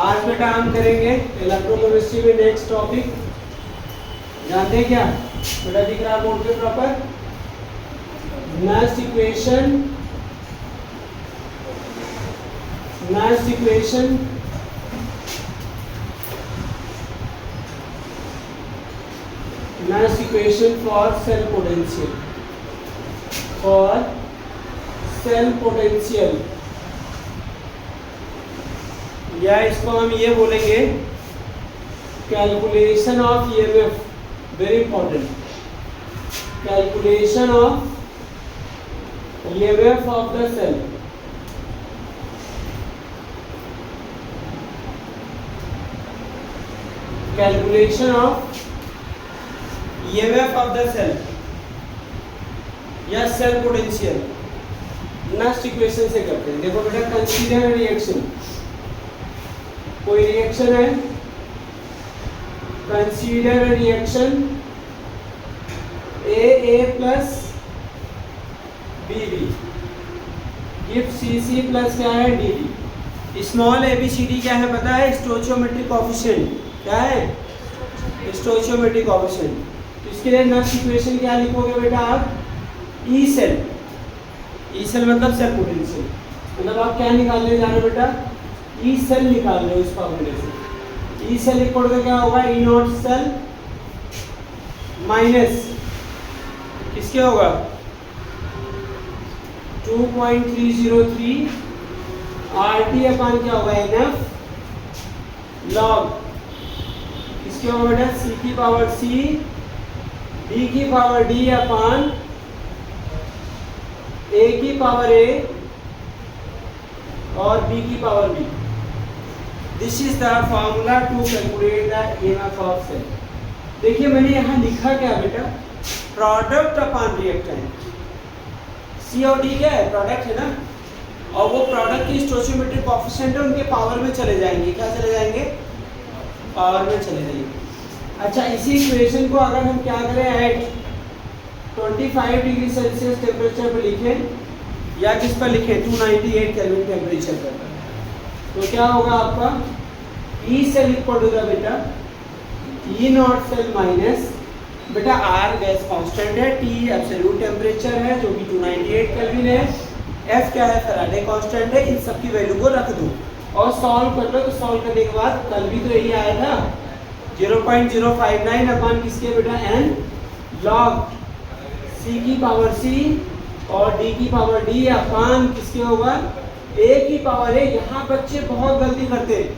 आज बेटा हम करेंगे इलेक्ट्रोकेमिस्ट्री में नेक्स्ट टॉपिक। जानते हैं क्या बेटा? दिख रहा है बोर्ड पे proper? Next equation for cell potential, या इसको हम ये बोलेंगे calculation of EMF. Very important, calculation of EMF of the cell. Calculation of EMF of the cell या सेल पोटेंशियल नेक्स्ट इक्वेशन से करते हैं। देखो बेटा, कंसीडर रिएक्शन, कोई रिएक्शन है, consider reaction AA plus BB give CC plus क्या है DB। स्मॉल ABCD क्या है पता है? Stoichiometric coefficient. क्या है? Stoichiometric coefficient. तो इसके लिए नेक्स्ट इक्वेशन क्या लिखोगे बेटा आप? ई सेल मतलब सेल पोटेंशियल। मतलब आप क्या निकालने जा रहे हो बेटा? ई सेल निकाल रहे हो इस फॉर्मूले से। ई सेल इक्वल टू क्या होगा? ई नॉट सेल माइनस किसके होगा? 2.303 RT अपान क्या होगा? NF log किसके होगा बेटा? C की पावर C D की पावर D अपान A की पावर A और B की power B। This is the formula to calculate the EMF of cell. देखिए मैंने यहाँ लिखा क्या बेटा? Product upon reactant. C और D क्या है? प्रोडक्ट है ना, और वो प्रोडक्ट की स्टोइचियोमेट्रिक कोएफिशिएंट है, उनके पावर में चले जाएंगे। क्या चले जाएंगे? पावर में चले जाएंगे। अच्छा, इसी इक्वेशन को अगर हम क्या करें, एट 25 डिग्री सेल्सियस टेम्परेचर पर लिखें या किस पर लिखें? 298 केल्विन टेम्परेचर पर, तो क्या होगा आपका? E cell equal to the बेटा ई नॉट सेल माइनस बेटा आर गैस कांस्टेंट है, टी एब्सोल्यूट टेम्परेचर है जो कि 298 केल्विन है, एफ क्या है? फैराडे कांस्टेंट है। इन सब की वैल्यू को रख दो और सॉल्व कर लो। तो सॉल्व करने के बाद कल भी तो यही आया था, 0.059 अपान किसके बेटा? एन लॉग C की पावर C और D की पावर D अपान किसके होगा? A की पावर A। यहाँ बच्चे बहुत गलती करते हैं,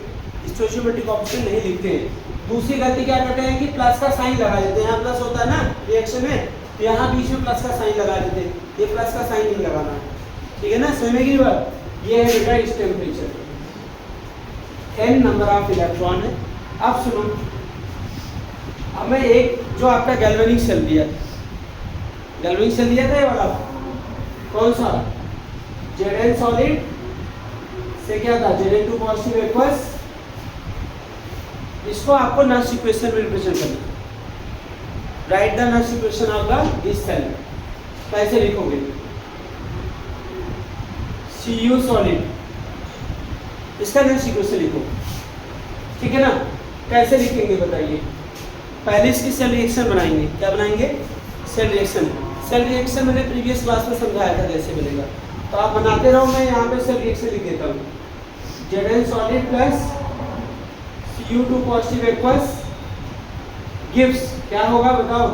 स्टोइचियोमेट्रिक कोएफिशिएंट नहीं लिखते हैं। दूसरी गलती क्या करते हैं कि प्लस का साइन लगा देते हैं। यहाँ प्लस होता है ना रिएक्शन में, तो यहाँ बीच में प्लस का साइन लगा देते हैं। ये प्लस का साइन नहीं लगाना, ठीक है ना? समझ में की बात? ये है बेटा इस temperature, n number of electron है। अब सुनो, अब मैं एक जो आपका गैल्वेनिक सेल दिया, गैल्वेनिक सेल दिया था ये वाला, कौन सा? Zn सॉलिड से क्या था? Zn2 positive aqueous. इसको आपको नेक्स्ट इक्वेशन में रिप्रेजेंट करना। Write the next equation of the this cell. कैसे लिखोगे? Cu सॉलिड, इसका नेक्स्ट इक्वेशन लिखो, ठीक है ना? कैसे लिखेंगे बताइए? पहले इसकी सेल रिएक्शन बनाएंगे। क्या बनाएंगे? Cell reaction. सेल रिएक्शन मैंने प्रीवियस क्लास में समझाया था कैसे बनेगा, तो आप बनाते रहो। मैं यहाँ पे सेल रिएक्शन लिख देता हूँ। Zn solid plus Cu2 positive aqueous gives क्या होगा बताओ?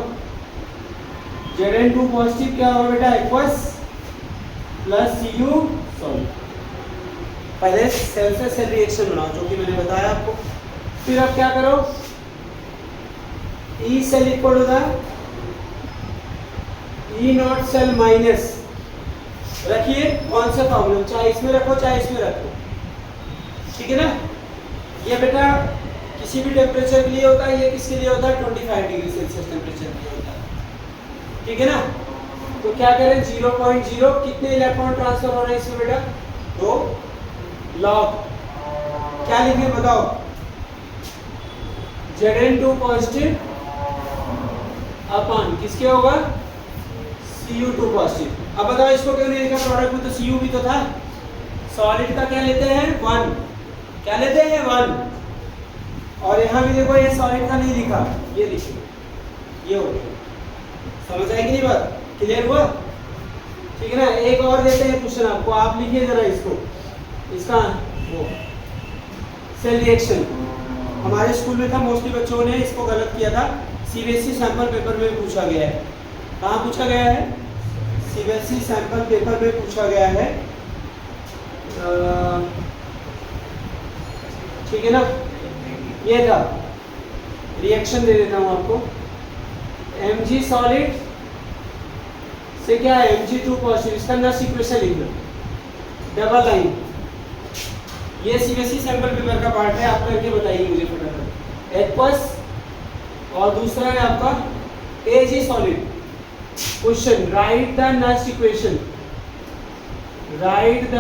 Zn2 पॉजिटिव क्या होगा बेटा? Aqueous plus Cu solid. पहले सेल से सेल रिएक्शन बनाओ जो कि मैंने बताया आपको। फिर अब क्या करो? E cell equal to the E not cell minus, रखिए कौन सा फॉर्मूला, चाहे इसमें रखो चाहे इसमें रखो, ठीक है ना? ये बेटा किसी भी टेम्परेचर के लिए होता है, ये किसके लिए होता है? 25 डिग्री सेल्सियस टेम्परेचर के लिए होता है, ठीक है ना? तो क्या करें? 0.0 कितने इलेक्ट्रॉन ट्रांसफर हो रहे हैं इसमें बेटा? 2 लॉग क्या लिखें बताओ? Zn2 पॉजिटिव अपान किसके होगा? Cu2 positive. अब बताओ इसको क्यों नहीं लिखा प्रोडक्ट में? तो Cu भी तो था। सॉलिड का क्या लेते हैं? 1 क्या लेते हैं 1। और यहाँ भी देखो ये सॉलिड का नहीं लिखा, ये लिखिए, ये हो गया। समझ आएगी नहीं बात? क्लियर हुआ? ठीक है ना। एक और देते हैं क्वेश्चन आपको, आप लिखिए जरा इसको, इसका वो सेल रिएक्शन हमारे स्कूल में था, मोस्टली बच्चों ने इसको गलत किया था। सीबीएसई सैंपल पेपर में पूछा गया है। कहाँ पूछा गया है? सीबीएसई सैंपल पेपर में पूछा गया है। ठीक है ना। ये था रिएक्शन, दे देता हूँ आपको। Mg सॉलिड से क्या है, Mg2 पॉजिटिव, इसका नस्ट इक्वेशन लिख लो, डबल लाइन। ये सीबीएसई सैंपल पेपर का पार्ट है, आप करके बताइए मुझे फटाफट। एक्वस और दूसरा है आपका Ag solid. Question, write the Nernst equation, write the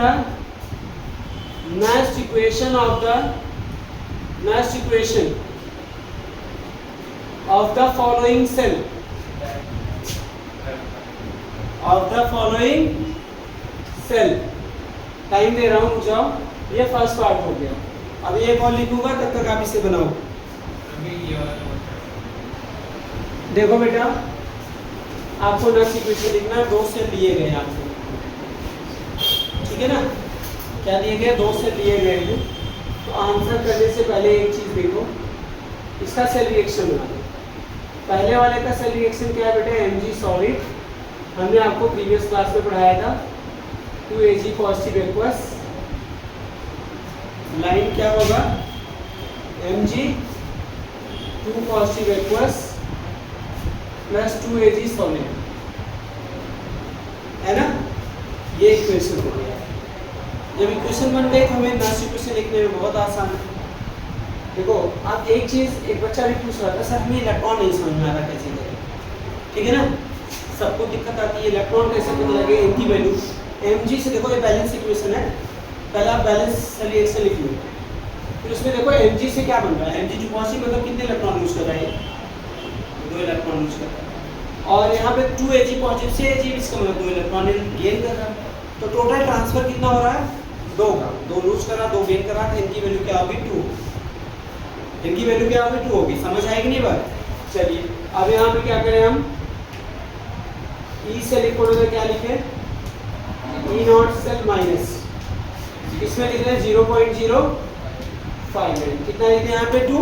Nernst equation of the Nernst equation of the following cell, of the following cell। Time दे रहा हूँ, जाओ। ये फर्स्ट पार्ट हो गया। अब ये कॉल लिखूंगा, तब तक आप इसे बनाओ। देखो बेटा, आपको नस्ट इक्वेशन लिखना, 2 सेल दिए गए आपको, ठीक है ना। क्या दिए गए? 2 सेल दिए गए हैं। तो आंसर करने से पहले एक चीज देखो, इसका सेल रिएक्शन बना। पहले वाले का सेल रिएक्शन क्या है बेटा? Mg सॉलिड, हमने आपको प्रीवियस क्लास में पढ़ाया था। 2Ag पॉजिटिव एक्वस, लाइन क्या होगा? Mg2 positive aqueous plus 2Ag solid, है ना। ये इक्वेशन हो गया। जब इक्वेशन बन गई तो हमें नस्ट इक्वेशन लिखने में बहुत आसान है। देखो, आप एक चीज, एक बच्चा भी पूछ रहा था, सर हमें इलेक्ट्रॉन नहीं समझ में आ रहा, कैसे करें? ठीक है ना, सबको दिक्कत आती है, इलेक्ट्रॉन कैसे पता लगे, इनकी वैल्यू। Mg से देखो, ये बैलेंस इक्वेशन है, पहला आप बैलेंस रिएक्शन लिख लो। फिर उसमें देखो Mg से क्या बन रहा है, Mg2 पॉजिटिव, मतलब कितने इलेक्ट्रॉन यूज कर रहा है? 2 इलेक्ट्रॉन यूज कर रहा है। और यहाँ पे 2Ag पॉजिटिव से Ag, इसका मतलब 2 इलेक्ट्रॉन गेन कर रहा है। तो टोटल ट्रांसफर कितना हो रहा है? 2 का। 2 लूज कर रहा, 2 गेन कर रहा, तो इनकी वैल्यू क्या होगी? 2। इनकी वैल्यू क्या होगी? 2 होगी। समझ आएगी नहीं बात? चलिए, अब यहाँ पे क्या करें हम? E से लिखो तो क्या लिखे? E नॉट सेल माइनस, इसमें लिख रहे हैं 0.059, कितना लिखते हैं यहाँ पे? 2।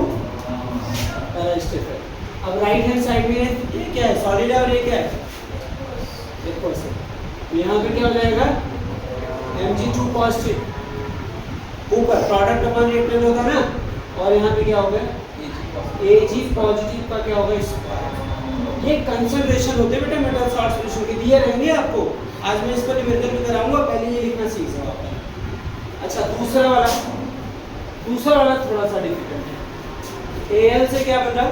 पहला स्टेप है। अब राइट हैंड साइड में ये क्या है? सॉलिड है, और ये क्या है? देखो से यहाँ पे क्या हो जाएगा? Mg2 पॉजिटिव ऊपर प्रोडक्ट अपन रिएक्टेंट होगा ना, और यहाँ पे क्या होगा? Ag पॉजिटिव का क्या होगा? ये कंसंट्रेशन होते हैं बेटा मेटल सॉल्ट सॉल्यूशन के, दिए रहेंगे आपको। आज मैं इस पर निवेदन भी कराऊंगा, पहले ये लिखना सीख जाओ। अच्छा, दूसरा वाला थोड़ा सा डिफिकल्ट है। Al से क्या बन रहा?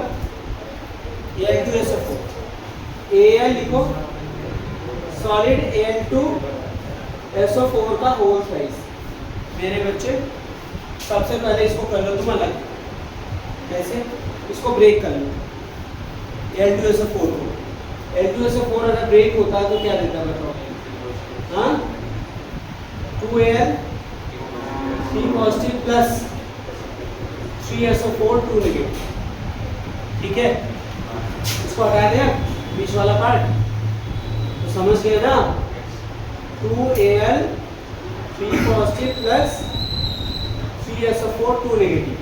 Al2SO4। Al लिखो, सॉलिड Al2SO4 का होल साइज। मेरे बच्चे, सबसे पहले इसको कर लो तुम अलग। कैसे? इसको ब्रेक कर लो Al2SO4 को। Al2SO4 अगर ब्रेक होता है तो क्या देता है बताओ? हाँ, 2Al 3 positive plus 3SO4 2 negative. ठीक है, इसको हटा दें बीच वाला पार्ट, तो समझ गए ना? 2Al 3 positive plus 3SO4 2 negative.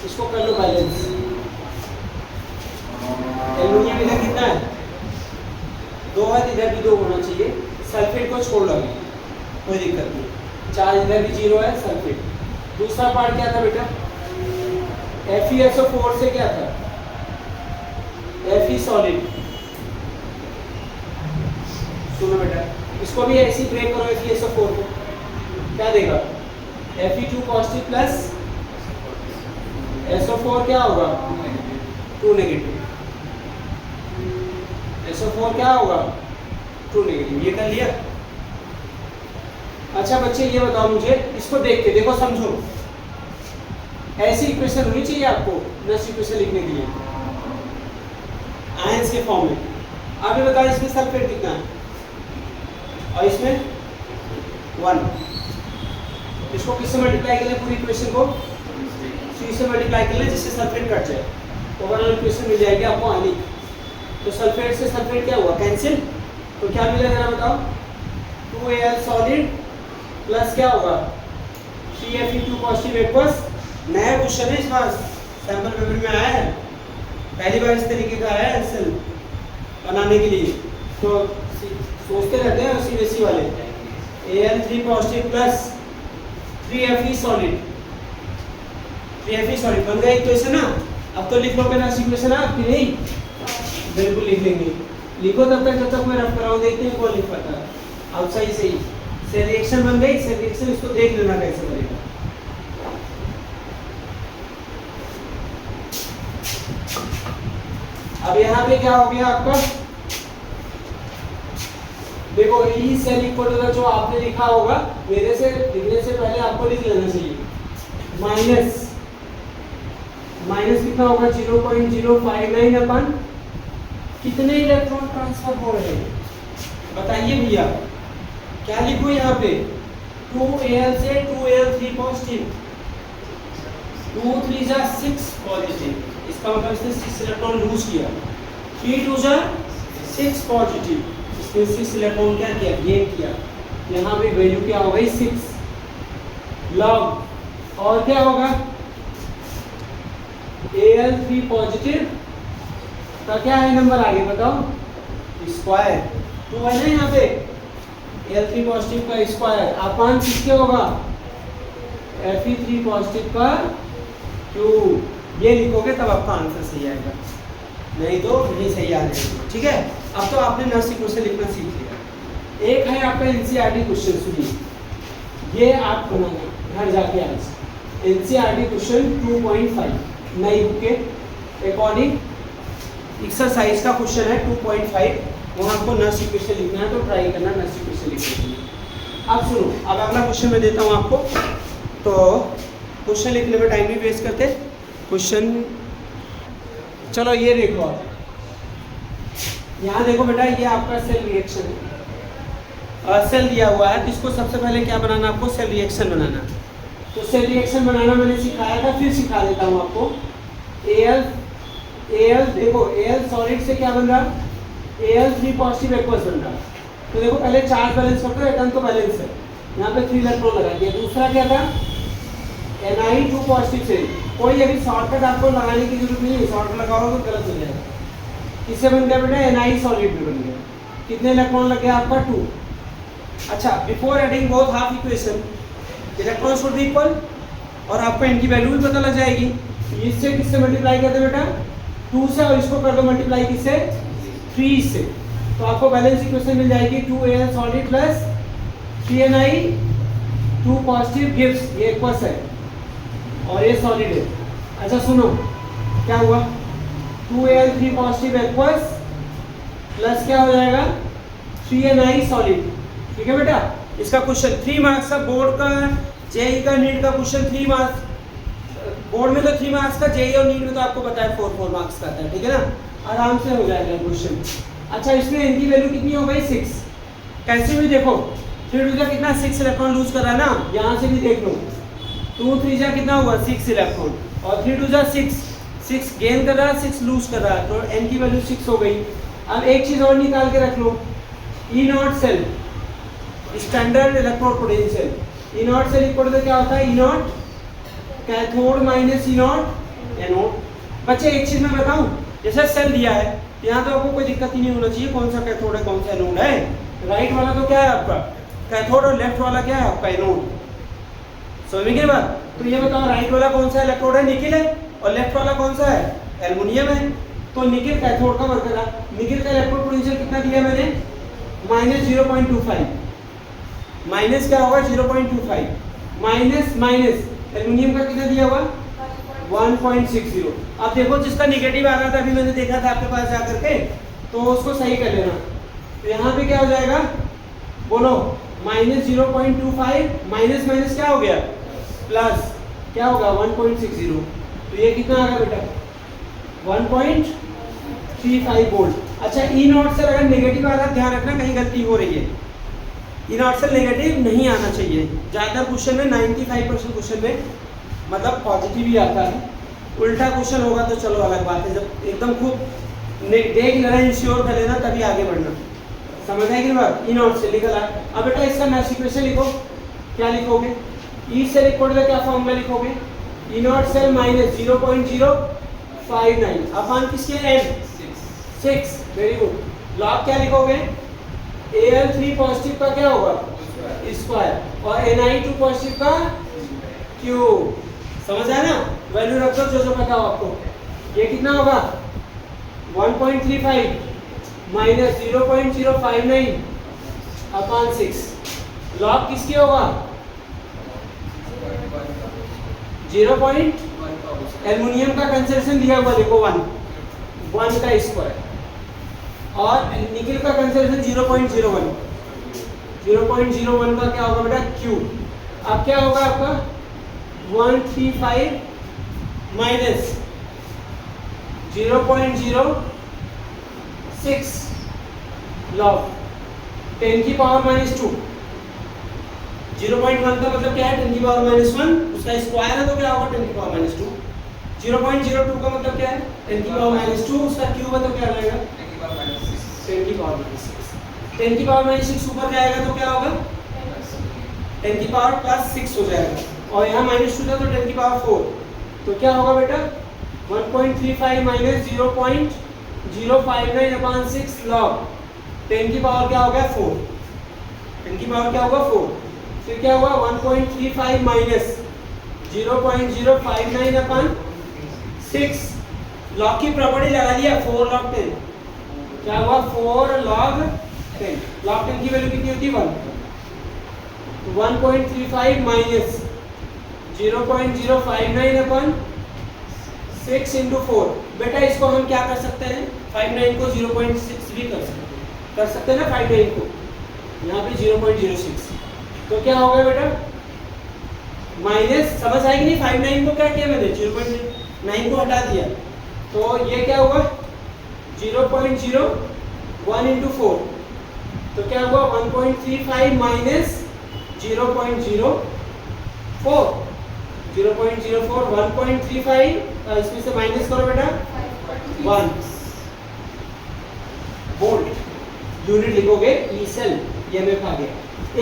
इसको कर लो बैलेंस। एल्युमिनियम इधर कितना है? 2 है, इधर भी 2 होना चाहिए। सल्फेट को छोड़ लो, कोई दिक्कत नहीं। चार्ज इधर भी 0 है, सल्फेट। दूसरा पार्ट क्या था बेटा? FeSO4 से क्या था? Fe solid. सुनो बेटा, इसको भी ऐसे ही ब्रेक करो FeSO4 को, क्या देगा? Fe2 पॉजिटिव प्लस SO4 क्या होगा? 2 नेगेटिव। SO4 क्या होगा? 2 नेगेटिव। ये कर लिया। अच्छा बच्चे, ये बताओ मुझे, इसको देख के देखो, समझो। ऐसी इक्वेशन होनी चाहिए आपको नस्ट इक्वेशन लिखने के लिए, आयंस के फॉर्म में। अब ये बताओ, इसमें सल्फेट कितना है और इसमें 1। इसको किससे मल्टीप्लाई कर ले पूरी इक्वेशन को 3 से मल्टीप्लाई कर ले जिससे सल्फेट कट जाए, ओवरऑल इक्वेशन मिल जाएगी आपको आनी। तो सल्फेट से सल्फेट क्या हुआ कैंसिल, तो क्या मिला जरा बताओ 2Al सॉलिड प्लस क्या होगा 3Fe2 पॉजिटिव एक्वस। नया क्वेश्चन है इस बार सैंपल पेपर में आया है, पहली बार इस तरीके का आया है आंसर बनाने के लिए, तो सोचते रहते हैं उसी वैसी वाले Al3 positive plus 3Fe solid, 3Fe solid बन गया इक्वेशन ना। अब तो लिख लोगे ना इक्वेशन आप कि नहीं, बिल्कुल लिख लेंगे, लिखो तब तक जब तक मैं रफ कराऊं, देखते हैं कौन लिख पाता है। अब सही सही से रिएक्शन बन गई, से रिएक्शन इसको देख लेना कैसे बनेगा। अब यहाँ पे क्या हो गया आपका, देखो ई सेल इक्वल टू जो आपने लिखा होगा, मेरे से लिखने से पहले आपको लिख लेना चाहिए माइनस कितना होगा 0.059 अपन कितने इलेक्ट्रॉन ट्रांसफर हो रहे हैं बताइए भैया, क्या लिखूं यहाँ पे 2Al से 2Al3 पॉजिटिव, 2 3 जा 6 पॉजिटिव, इसका मतलब इसने 6 इलेक्ट्रॉन लूज किया, 3 2 जा 6 पॉजिटिव, इसने 6 इलेक्ट्रॉन क्या किया गेन किया। यहाँ पे वैल्यू क्या हो गई 6 लॉग, और क्या होगा Al3 पॉजिटिव का क्या है नंबर आगे बताओ स्क्वायर, 2 है ना यहाँ पे Al3 पॉजिटिव का स्क्वायर अपान किसके होगा Fe3 पॉजिटिव का क्यूब, ये लिखोगे तब आपका आंसर सही आएगा, नहीं तो नहीं सही आ जाएगा। ठीक है, अब तो आपने नर्स क्वेश्चन लिखना सीख लिया। एक है आपका एनसीईआरटी क्वेश्चन, सुनिए ये आप बनाना घर जाके आज, एनसीईआरटी क्वेश्चन 2.5 नई बुक के अकॉर्डिंग एक्सरसाइज का क्वेश्चन है 2.5, वहाँ आपको नर्स क्वेश्चन लिखना है, तो ट्राई करना नर्स क्वेश्चन लिखने के लिए। अब सुनो, अब अगला क्वेश्चन मैं देता हूँ आपको, तो क्वेश्चन लिखने में टाइम नहीं वेस्ट करते, क्वेश्चन चलो ये देखो आप, यहाँ देखो बेटा ये आपका सेल रिएक्शन है, सेल दिया हुआ है, तो इसको सबसे पहले क्या बनाना आपको सेल रिएक्शन बनाना। तो सेल रिएक्शन बनाना मैंने सिखाया था, फिर सिखा देता हूँ आपको। Al देखो Al सॉलिड से क्या बन रहा Al3 पॉजिटिव एक्वस बन रहा, तो देखो पहले चार्ज बैलेंस करते हैं, रिटर्न तो बैलेंस है, यहाँ पे 3 इलेक्ट्रॉन लगा दिया। दूसरा क्या था Ni2 पॉजिटिव से, कोई अभी शॉर्टकट आपको लगाने की जरूरत नहीं है, शॉर्टकट लगाओ तो गलत हो जाएगा। किससे बन गया बेटा Ni सॉलिड में बन गया, कितने इलेक्ट्रॉन लग गया आपका 2। अच्छा, before adding both half equation electron should be equal, और आपको इनकी वैल्यू भी पता लग जाएगी। इससे किससे मल्टीप्लाई करते बेटा 2 से, और इसको कर दो मल्टीप्लाई किससे 3 से, तो आपको बैलेंस इक्वेशन मिल जाएगी 2Al solid plus 3Ni2 positive gives, ये एक्वस है और ये सॉलिड है। अच्छा सुनो क्या हुआ 2Al3 पॉजिटिव एक्वस प्लस क्या हो जाएगा 3Ni सॉलिड। ठीक है बेटा, इसका क्वेश्चन 3 मार्क्स का, बोर्ड का जेई का नीट का क्वेश्चन 3 मार्क्स, बोर्ड में तो 3 मार्क्स का, जेई और नीट में तो आपको पता है 4 मार्क्स का आता है। ठीक है ना, आराम से हो जाएगा क्वेश्चन। अच्छा, इसमें इनकी वैल्यू कितनी हो गई 6, कैसे भी देखो 3 2 कितना 6 इलेक्ट्रॉन लूज कर रहा है ना, यहाँ से भी देख लो 2 3 जा कितना हुआ 6 इलेक्ट्रॉन, और 3 2 जा 6 गेन कर रहा है 6 लूज कर रहा है, तो एन की वैल्यू 6 हो गई। अब एक चीज और निकाल के रख लो, E not cell standard electrode potential, E not cell equal to क्या होता है E naught cathode minus E naught anode. बच्चे एक चीज मैं बताऊं, जैसे सेल दिया है यहाँ तो आपको कोई दिक्कत ही नहीं होना चाहिए कौन सा कैथोड है कौन सा एनोड है। राइट वाला तो क्या है आपका कैथोड और लेफ्ट वाला क्या है आपका एनोड, समझ गए बात। तो ये बताओ राइट वाला कौन सा इलेक्ट्रोड है निकिल है, और लेफ्ट वाला कौन सा है एल्युमिनियम है। तो निकिल कैथोड का वर्क करा, निकिल का इलेक्ट्रोड पोटेंशियल कितना दिया मैंने -0.25, माइनस क्या होगा 0.25, माइनस माइनस एल्युमिनियम का कितना दिया हुआ 1.60। अब देखो जिसका निगेटिव आ रहा था अभी मैंने देखा था आपके पास जाकर के, तो उसको सही कर लेना। तो यहाँ पे क्या हो जाएगा बोलो -0.25 माइनस माइनस क्या हो गया प्लस क्या होगा 1.60, तो ये कितना आ गया बेटा 1.35 वोल्ट। अच्छा ई नॉट से अगर नेगेटिव आ रहा है ध्यान रखना कहीं गलती हो रही है, इनऑट सेल नेगेटिव नहीं आना चाहिए। ज़्यादातर क्वेश्चन में 95% क्वेश्चन में मतलब पॉजिटिव ही आता है। उल्टा क्वेश्चन होगा तो चलो अलग बात है, जब एकदम खूब देख लेना, इंश्योर कर लेना, तभी आगे बढ़ना। समझ आएगी बात? इनऑट सेल निकल आए। अब बेटा इसका मैच इक्वेशन लिखो। क्या लिखोगे? ई सेल इक्वल टू क्या फॉर्मूला लिखोगे? इनऑट सेल माइनस 0.059 अपॉन किसके एन 6। Very good. लॉग क्या लिखोगे? Al3 पॉजिटिव का क्या होगा? स्क्वायर, और Ni2 पॉजिटिव का क्यूब। समझ आया ना? वैल्यू रख दो जो पता हो आपको। ये कितना होगा? 1.35 माइनस 0.059 अपॉन 6। लॉग किसके होगा? 0. एल्युमिनियम का कंसेंट्रेशन दिया हुआ देखो 1 का स्क्वायर, और निकल का कंसेंट्रेशन 0.01। 0.01 का क्या होगा बेटा? क्यूब। अब क्या होगा आपका? 135 माइनस 0.06 लॉग 10 की पावर -2। 0.1 का मतलब क्या है? 10 की पावर -1, उसका स्क्वायर है तो क्या होगा? 10 की पावर -2। 0.02 का मतलब क्या है? 10 की पावर -2, उसका क्यूब है तो क्या रहेगा? 10 की पावर -6। 10 की पावर -6 ऊपर जाएगा तो क्या होगा? 10 की पावर +6 हो जाएगा, और यहाँ -2 था तो 10 की पावर 4। तो क्या होगा बेटा? 1.35 माइनस 0.059 अपॉन 6 लॉग 10 की पावर क्या होगा? 4। 10 की पावर क्या होगा? 4। फिर क्या हुआ? 1.35 माइनस 0.059 अपॉन 6। लॉग की प्रॉपर्टी लगा दिया, 4 log 10। क्या हुआ? 4 log 10। log 10 की वैल्यू कितनी होती है? 1। 1.35 माइनस 0.059 अपॉन 6 इंटू 4। बेटा इसको हम क्या कर सकते हैं? 59 को 0.6 भी कर सकते हैं ना 59 को, यहाँ पे 0.06। तो क्या होगा बेटा? माइनस, समझ आएगी नहीं? 59 को क्या किया मैंने? 0.9 को हटा दिया, तो ये क्या हुआ? 0.01 इंटू 4। तो क्या हुआ? 1.35 माइनस 0.04। 0.04 1.35, इसमें से माइनस करो बेटा 1 वोल्ट। यूनिट लिखोगे ई सेल, ये में आ गया।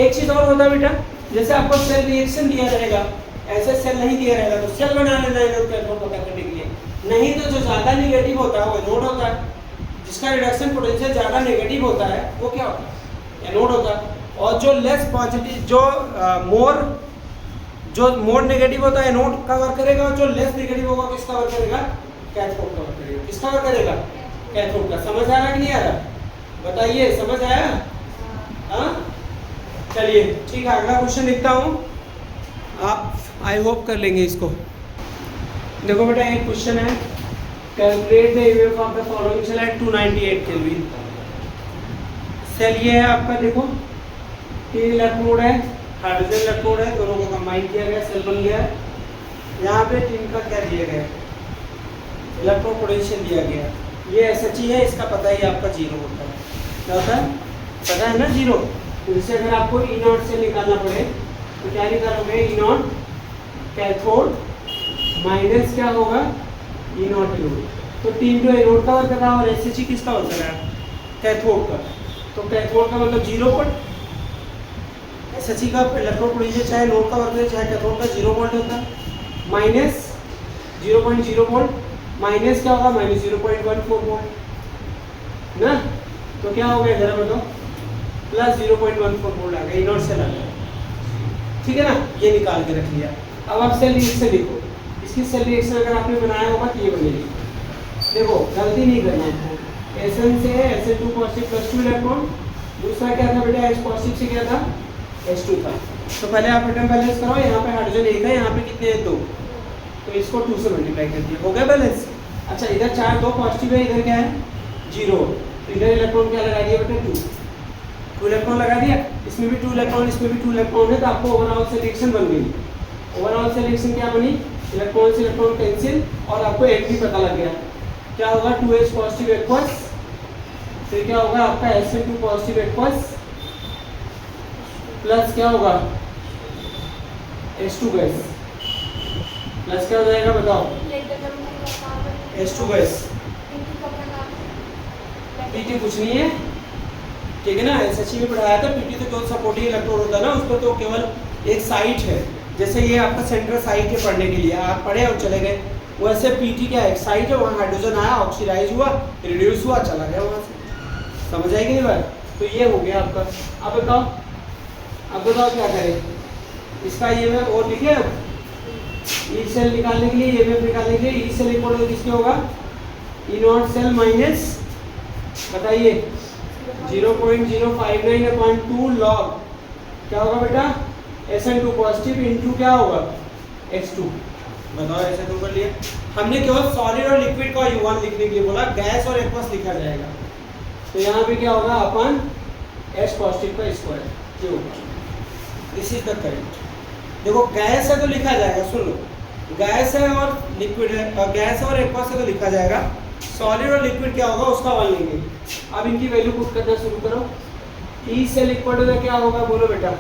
एक चीज और होता है बेटा, जैसे आपको सेल रिएक्शन दिया रहेगा, ऐसे सेल नहीं दिया रहेगा तो सेल बना लेना एनोड कैथोड पता करने के लिए। नहीं तो जो ज्यादा नेगेटिव होता है वो एनोड होता है, जिसका रिडक्शन पोटेंशियल ज्यादा नेगेटिव होता है वो क्या होता है? एनोड होता है। और जो लेस पॉजिटिव, जो मोर नेगेटिव होता है एनोड कवर करेगा, और जो लेस नेगेटिव होगा किसका कवर करेगा? कैथोड कवर करेगा। किसका कवर करेगा? कैथोड का। समझ आ रहा कि नहीं आ रहा? बताइए, समझ आया? हाँ, चलिए ठीक है, अगला क्वेश्चन लिखता हूँ, आप आई होप कर लेंगे इसको। देखो बेटा एक क्वेश्चन है, calculate the EMF of the following cell at 298 Kelvin. Cell ये है आपका, देखो 3 इलेक्ट्रोड है, हाइड्रोजन इलेक्ट्रोड है, दोनों को कंबाइन किया गया, सेल बन गया। यहाँ पे 3 का क्या दिया गया? इलेक्ट्रोड पोटेंशियल दिया गया। ये SHE है, इसका पता ही आपका 0 होता है। क्या होता है? पता है ना 0। तो इससे अगर आपको ई नॉट से निकालना पड़े तो क्या निकालोगे? ई नॉट कैथोड माइनस क्या होगा? ई नॉट एनोड। तो 3 जो एनोड का वर्क कर रहा है और SHE किसका वर्क कर रहा है? कैथोड का। तो कैथोड का मतलब 0 वोल्ट, SHE का इलेक्ट्रोड पोटेंशियल चाहे नोड का वर्क करे चाहे कैथोड का 0 वोल्ट होता है। माइनस 0.0 वोल्ट माइनस क्या होगा? माइनस 0.14 वोल्ट ना। तो क्या हो गया जरा बताओ? प्लस 0.14 वोल्ट आ गया, इनॉट सेल आ गया। ठीक है ना, ये निकाल के रख लिया। अब आप सेल रिएक्शन लिखो। इसकी सेल रिएक्शन अगर आपने बनाया होगा तो ये बनेगी। देखो गलती नहीं करना है। Sn से Sn2 पॉजिटिव प्लस 2 इलेक्ट्रॉन, दूसरा क्या था बेटा? H पॉजिटिव से क्या था? H2 था। तो पहले आप एटम बैलेंस करो। यहाँ पे हाइड्रोजन 1 है, यहाँ पे कितने हैं? 2। तो इसको 2 से मल्टीप्लाई कर दिया, हो गया बैलेंस। अच्छा इधर 4 2 पॉजिटिव है, इधर क्या है? 0। तो इधर इलेक्ट्रॉन क्या लगा दिया बेटा? 2 इलेक्ट्रॉन लगा दिया। इसमें भी 2 इलेक्ट्रॉन, इसमें भी 2 इलेक्ट्रॉन है, तो आपको ओवरऑल सेल रिएक्शन बन गई। ओवरऑल सेल रिएक्शन क्या बनी? इलेक्ट्रॉन से इलेक्ट्रॉन कैंसिल, और आपको एक भी पता लग गया। क्या होगा? 2H पॉजिटिव एक्वस, फिर क्या होगा आपका Sn2 पॉजिटिव एक्वस प्लस क्या होगा H2 गैस, प्लस क्या हो जाएगा बताओ H2 गैस, पीटी कुछ नहीं है, ठीक है ना। एसएचसी में पढ़ाया था, पीटी तो केवल सपोर्टिंग इलेक्ट्रोड होता है ना, उस पर तो केवल एक साइट है, जैसे ये आपका सेंट्रल साइट है पढ़ने के लिए, आप पढ़े और चले गए, वैसे पीटी क्या एक साइट है, वहाँ हाइड्रोजन आया, ऑक्सीडाइज हुआ, रिड्यूस हुआ, चला गया वहाँ से। समझ आएगी नहीं बात? तो ये हो गया आपका। अब बताओ क्या करें इसका, ये में और लिखे अब ई सेल निकालने के लिए, ये में निकालने के लिए ई सेल इक्वल किसके होगा, ई नॉट सेल माइनस, बताइए 0.059/2 लॉग क्या होगा बेटा, SN2 पॉजिटिव इनटू क्या होगा X2। बताओ SN2 कर लिया हमने, केवल सॉलिड और लिक्विड का U1 लिखने के लिए बोला, गैस और एक्वस लिखा जाएगा, तो यहाँ पे क्या होगा अपन H पॉजिटिव का स्क्वायर ये होगा, दिस इज द करंट। देखो गैस है तो लिखा जाएगा, सुन लो, गैस है और लिक्विड है, और गैस और एक्वस है तो लिखा जाएगा, सॉलिड और लिक्विड क्या होगा उसका 1 लेंगे। अब इनकी वैल्यू पुट करना शुरू करो, ई सेल इक्वल टू क्या होगा बोलो बेटा,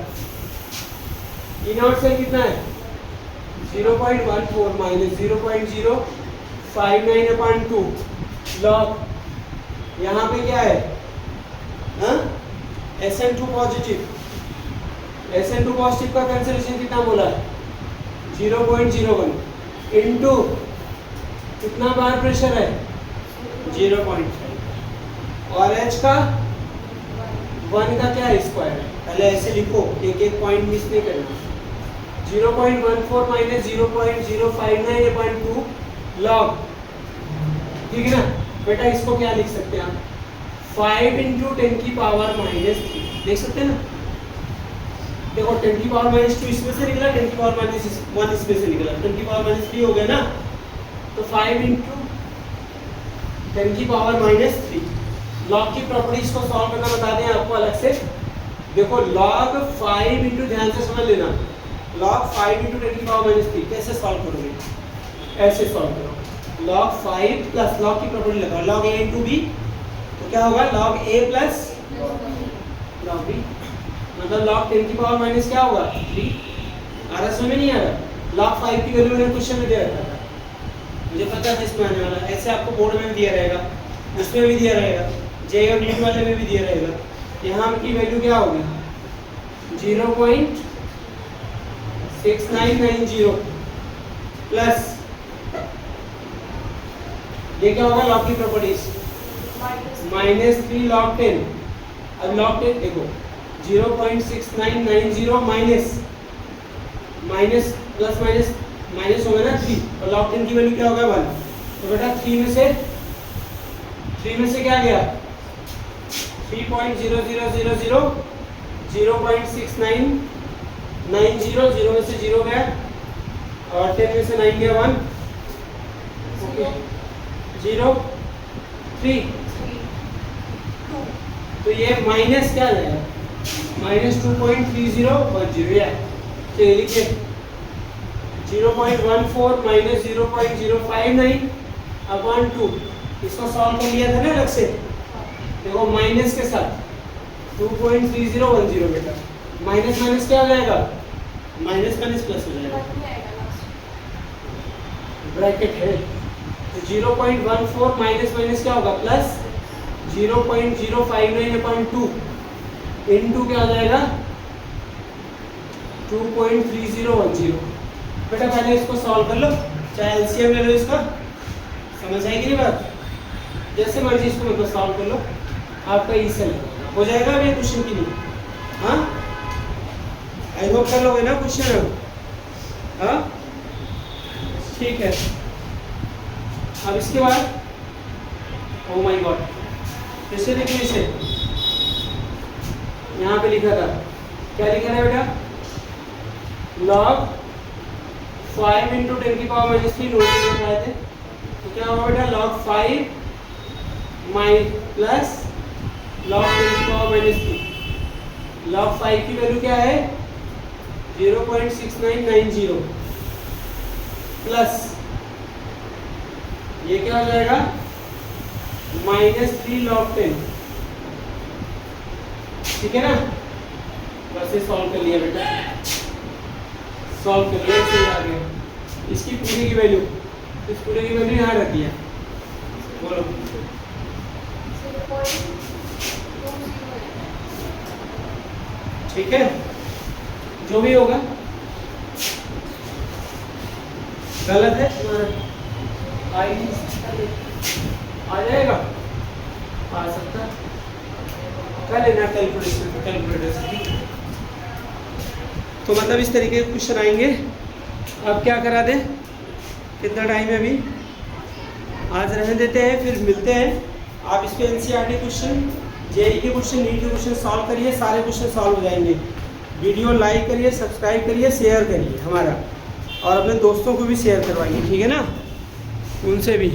ई नॉट सेल कितना है 0.14 माइनस 0.059/2 लॉग, यहाँ पे क्या है SN2 पॉजिटिव, SN2 पॉजिटिव का कैंसिलेशन कितना बोला 0.01 इनटू कितना बार प्रेशर है 0.5 और H का 1 का क्या है स्क्वायर है, पहले ऐसे लिखो, एक एक पॉइंट मिस नहीं करना, 0.14 माइनस 0.059/2 लॉग, ठीक है ना बेटा। इसको क्या लिख सकते हैं आप 5 × 10⁻³ देख सकते हैं ना, देखो 10⁻², इसमें से निकला, 10⁻1 इसमें से निकला, 10⁻³ हो गया ना, तो 5 × 10⁻³ लॉग की प्रॉपर्टीज को सॉल्व करना बता दें आपको अलग से। देखो log 5 × ध्यान से समझ लेना, log 5 × 10⁻³ कैसे सॉल्व करोगे, ऐसे सॉल्व करो, log 5 प्लस log की प्रॉपर्टी लगाओ, log a × b, तो क्या होगा log a plus log b, मतलब log 10⁻³ क्या होगा 3। आ रहा समझ में नहीं आ रहा, log 5 की वैल्यू मैंने क्वेश्चन में दे रखा था, मुझे पता है इसमें आने वाला, ऐसे आपको बोर्ड में भी दिया रहेगा, उसमें भी दिया रहेगा, जे और नीट वाले में भी दिया रहेगा। यहाँ की वैल्यू क्या होगी 0.6990 प्लस ये क्या होगा लॉग की प्रॉपर्टीज -3 log 10। अब log 10 देखो 0.6990 माइनस प्लस माइनस होगा ना 3, और log 10 की वैल्यू क्या होगा 1, तो बेटा 3 में से क्या गया 3.0000 0.6990 0 में से 0 गया, और 10 में से 9 गया 1, ओके 0 3, तो ये माइनस क्या जाएगा -2.3010 या तो ये लिखिए 0.14 माइनस 0.059/2, इसको सॉल्व कर लिया था ना अलग से, देखो माइनस के साथ 2.3010 बेटा, माइनस माइनस क्या हो जाएगा माइनस प्लस हो जाएगा, ब्रैकेट है, तो 0.14 माइनस क्या होगा प्लस 0.059/2 इनटू क्या हो जाएगा 2.3010। बेटा पहले इसको सॉल्व कर लो, चाहे एलसीएम ले लो इसका, समझ आएगी नहीं बात, जैसे मर्जी इसको मतलब सॉल्व कर लो, आपका ई सेल हो जाएगा अभी क्वेश्चन की नहीं, हाँ आई होप कर लोगे ना क्वेश्चन, हाँ ठीक है। अब इसके बाद ओ माय गॉड, कैसे देखिए इसे, यहाँ पे लिखा था, क्या लिखा है बेटा log 5 × 10⁻³ नोट लिखाए थे, तो क्या होगा बेटा log 5 प्लस log 10⁻³ log 5 की वैल्यू क्या है 0.6990 प्लस ये क्या हो जाएगा -3 log 10, ठीक है ना, बस ये सॉल्व कर लिया बेटा, सॉल्व कर लिया, इससे आ गया। इसकी पूरी की वैल्यू, इस पूरे की वैल्यू यहाँ रख दिया, बोलो। ठीक है, जो भी होगा गलत है तुम्हारा, आ जाएगा, आ सकता, कर लेना कैलकुलेटर से, ठीक है। तो मतलब इस तरीके के क्वेश्चन आएंगे। अब क्या करा दें, कितना टाइम है अभी, आज रहने देते हैं, फिर मिलते हैं। आप इस पे एनसीईआरटी क्वेश्चन, जेईई के क्वेश्चन, नीट के क्वेश्चन सॉल्व करिए, सारे क्वेश्चन सॉल्व हो जाएंगे। वीडियो लाइक करिए, सब्सक्राइब करिए, शेयर करिए हमारा, और अपने दोस्तों को भी शेयर करवाइए, ठीक है ना, उनसे भी।